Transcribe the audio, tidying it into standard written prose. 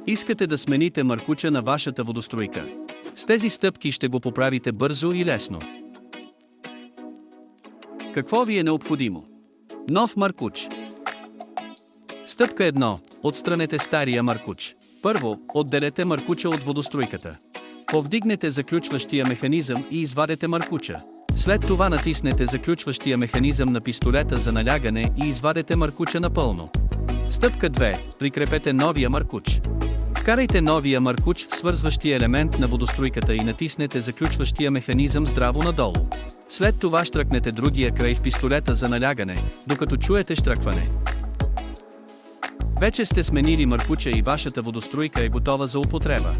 Искате да смените маркуча на вашата водоструйка. С тези стъпки ще го поправите бързо и лесно. Какво ви е необходимо? Нов маркуч. Стъпка 1. Отстранете стария маркуч. Първо, отделете маркуча от водоструйката. Повдигнете заключващия механизъм и извадете маркуча. След това натиснете заключващия механизъм на пистолета за налягане и извадете маркуча напълно. Стъпка 2. Прикрепете новия маркуч. Вкарайте новия маркуч, свързващия елемент на водоструйката и натиснете заключващия механизъм здраво надолу. След това щръкнете другия край в пистолета за налягане, докато чуете щръкване. Вече сте сменили маркуча и вашата водоструйка е готова за употреба.